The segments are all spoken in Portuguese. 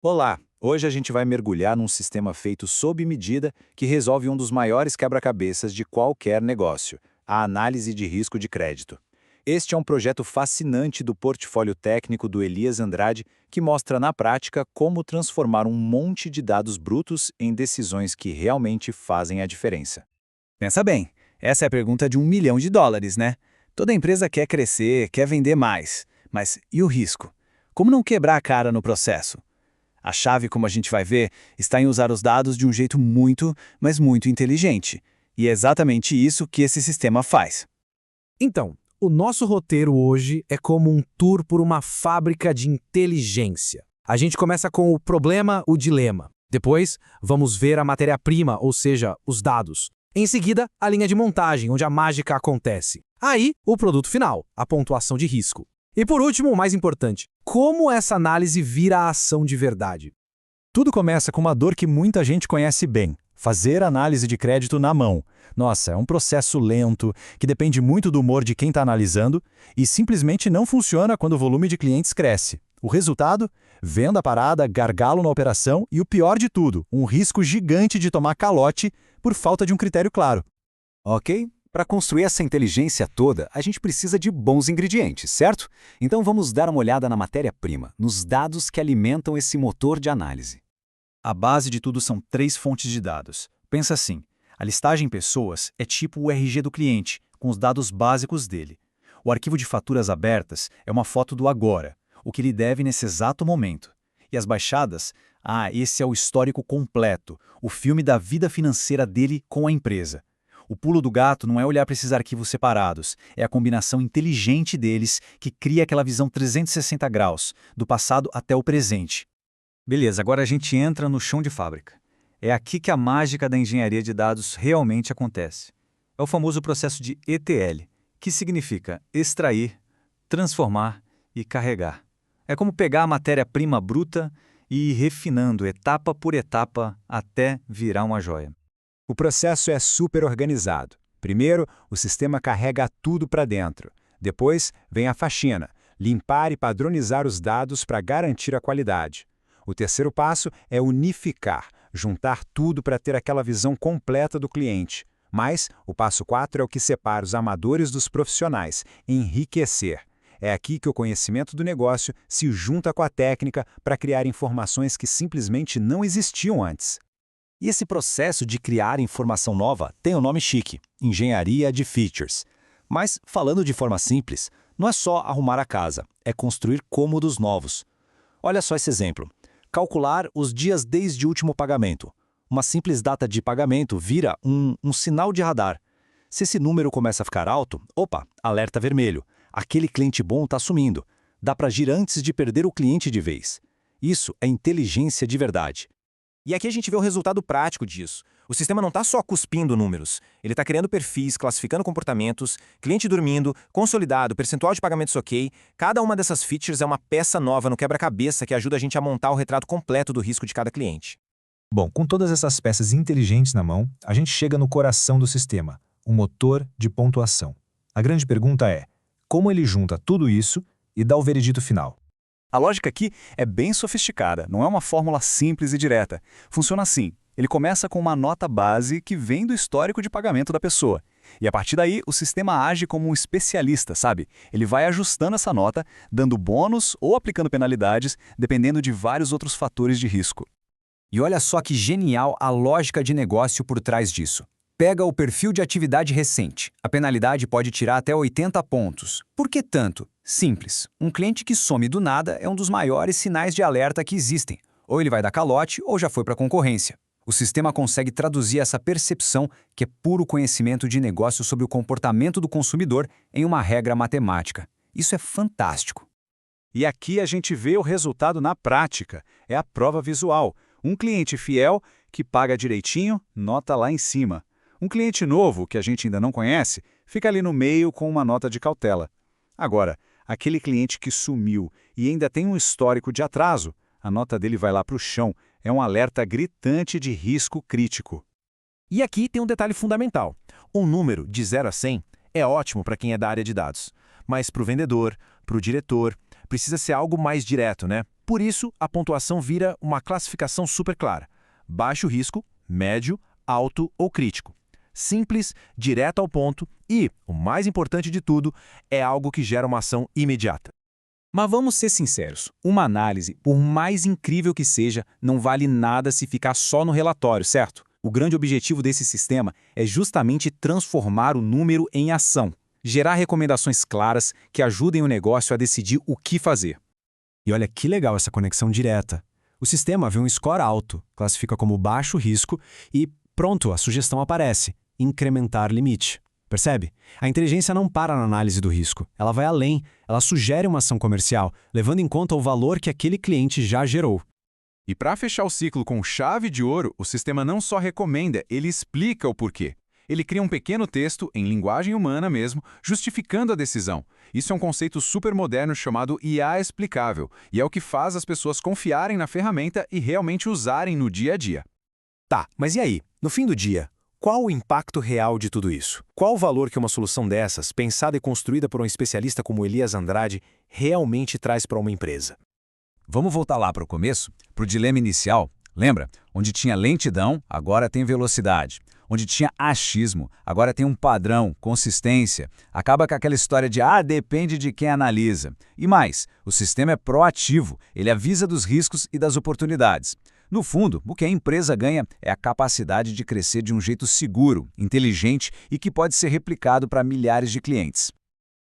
Olá! Hoje a gente vai mergulhar num sistema feito sob medida que resolve um dos maiores quebra-cabeças de qualquer negócio, a análise de risco de crédito. Este é um projeto fascinante do portfólio técnico do Elias Andrade que mostra na prática como transformar um monte de dados brutos em decisões que realmente fazem a diferença. Pensa bem, essa é a pergunta de US$ 1 milhão, né? Toda empresa quer crescer, quer vender mais. Mas e o risco? Como não quebrar a cara no processo? A chave, como a gente vai ver, está em usar os dados de um jeito muito, mas muito inteligente. E é exatamente isso que esse sistema faz. Então, o nosso roteiro hoje é como um tour por uma fábrica de inteligência. A gente começa com o problema, o dilema. Depois, vamos ver a matéria-prima, ou seja, os dados. Em seguida, a linha de montagem, onde a mágica acontece. Aí, o produto final, a pontuação de risco. E por último, o mais importante, como essa análise vira a ação de verdade. Tudo começa com uma dor que muita gente conhece bem: fazer análise de crédito na mão. Nossa, é um processo lento, que depende muito do humor de quem está analisando e simplesmente não funciona quando o volume de clientes cresce. O resultado? Venda parada, gargalo na operação e o pior de tudo, um risco gigante de tomar calote por falta de um critério claro. Ok? Para construir essa inteligência toda, a gente precisa de bons ingredientes, certo? Então vamos dar uma olhada na matéria-prima, nos dados que alimentam esse motor de análise. A base de tudo são 3 fontes de dados. Pensa assim, a listagem em pessoas é tipo o RG do cliente, com os dados básicos dele. O arquivo de faturas abertas é uma foto do agora, o que ele deve nesse exato momento. E as baixadas? Esse é o histórico completo, o filme da vida financeira dele com a empresa. O pulo do gato não é olhar para esses arquivos separados, é a combinação inteligente deles que cria aquela visão 360 graus, do passado até o presente. Beleza, agora a gente entra no chão de fábrica. É aqui que a mágica da engenharia de dados realmente acontece. É o famoso processo de ETL, que significa extrair, transformar e carregar. É como pegar a matéria-prima bruta e ir refinando etapa por etapa até virar uma joia. O processo é super organizado. Primeiro, o sistema carrega tudo para dentro. Depois, vem a faxina, limpar e padronizar os dados para garantir a qualidade. O terceiro passo é unificar, juntar tudo para ter aquela visão completa do cliente. Mas o passo 4 é o que separa os amadores dos profissionais, enriquecer. É aqui que o conhecimento do negócio se junta com a técnica para criar informações que simplesmente não existiam antes. E esse processo de criar informação nova tem um nome chique: engenharia de features. Mas, falando de forma simples, não é só arrumar a casa, é construir cômodos novos. Olha só esse exemplo. Calcular os dias desde o último pagamento. Uma simples data de pagamento vira um sinal de radar. Se esse número começa a ficar alto, alerta vermelho. Aquele cliente bom está sumindo. Dá para agir antes de perder o cliente de vez. Isso é inteligência de verdade. E aqui a gente vê o resultado prático disso. O sistema não está só cuspindo números. Ele está criando perfis, classificando comportamentos, cliente dormindo, consolidado, percentual de pagamentos ok. Cada uma dessas features é uma peça nova no quebra-cabeça que ajuda a gente a montar o retrato completo do risco de cada cliente. Bom, com todas essas peças inteligentes na mão, a gente chega no coração do sistema, o motor de pontuação. A grande pergunta é: como ele junta tudo isso e dá o veredito final? A lógica aqui é bem sofisticada, não é uma fórmula simples e direta. Funciona assim: ele começa com uma nota base que vem do histórico de pagamento da pessoa. E a partir daí, o sistema age como um especialista, sabe? Ele vai ajustando essa nota, dando bônus ou aplicando penalidades, dependendo de vários outros fatores de risco. E olha só que genial a lógica de negócio por trás disso. Pega o perfil de atividade recente. A penalidade pode tirar até 80 pontos. Por que tanto? Simples. Um cliente que some do nada é um dos maiores sinais de alerta que existem. Ou ele vai dar calote ou já foi para a concorrência. O sistema consegue traduzir essa percepção, que é puro conhecimento de negócio sobre o comportamento do consumidor, em uma regra matemática. Isso é fantástico. E aqui a gente vê o resultado na prática. É a prova visual. Um cliente fiel, que paga direitinho, nota lá em cima. Um cliente novo, que a gente ainda não conhece, fica ali no meio com uma nota de cautela. Agora, aquele cliente que sumiu e ainda tem um histórico de atraso, a nota dele vai lá para o chão. É um alerta gritante de risco crítico. E aqui tem um detalhe fundamental. Um número de 0 a 100 é ótimo para quem é da área de dados. Mas para o vendedor, para o diretor, precisa ser algo mais direto, né? Por isso, a pontuação vira uma classificação super clara: baixo risco, médio, alto ou crítico. Simples, direto ao ponto e, o mais importante de tudo, é algo que gera uma ação imediata. Mas vamos ser sinceros, uma análise, por mais incrível que seja, não vale nada se ficar só no relatório, certo? O grande objetivo desse sistema é justamente transformar o número em ação, gerar recomendações claras que ajudem o negócio a decidir o que fazer. E olha que legal essa conexão direta. O sistema vê um score alto, classifica como baixo risco e, pronto, a sugestão aparece: incrementar limite. Percebe? A inteligência não para na análise do risco. Ela vai além, ela sugere uma ação comercial, levando em conta o valor que aquele cliente já gerou. E para fechar o ciclo com chave de ouro, o sistema não só recomenda, ele explica o porquê. Ele cria um pequeno texto, em linguagem humana mesmo, justificando a decisão. Isso é um conceito super moderno chamado IA explicável, e é o que faz as pessoas confiarem na ferramenta e realmente usarem no dia a dia. Tá, mas e aí? No fim do dia, qual o impacto real de tudo isso? Qual o valor que uma solução dessas, pensada e construída por um especialista como Elias Andrade, realmente traz para uma empresa? Vamos voltar lá para o começo, para o dilema inicial. Lembra? Onde tinha lentidão, agora tem velocidade. Onde tinha achismo, agora tem um padrão, consistência. Acaba com aquela história de depende de quem analisa. E mais, o sistema é proativo, ele avisa dos riscos e das oportunidades. No fundo, o que a empresa ganha é a capacidade de crescer de um jeito seguro, inteligente e que pode ser replicado para milhares de clientes.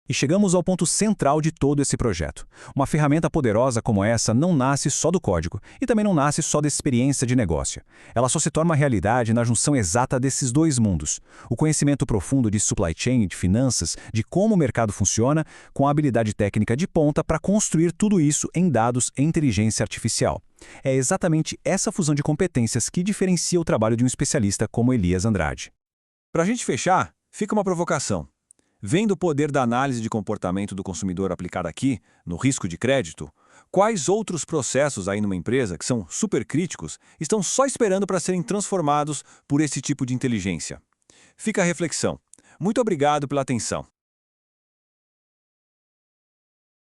E chegamos ao ponto central de todo esse projeto. Uma ferramenta poderosa como essa não nasce só do código e também não nasce só da experiência de negócio. Ela só se torna uma realidade na junção exata desses dois mundos. O conhecimento profundo de supply chain, de finanças, de como o mercado funciona, com a habilidade técnica de ponta para construir tudo isso em dados e inteligência artificial. É exatamente essa fusão de competências que diferencia o trabalho de um especialista como Elias Andrade. Para a gente fechar, fica uma provocação. Vendo o poder da análise de comportamento do consumidor aplicada aqui, no risco de crédito, quais outros processos aí numa empresa, que são super críticos, estão só esperando para serem transformados por esse tipo de inteligência? Fica a reflexão. Muito obrigado pela atenção.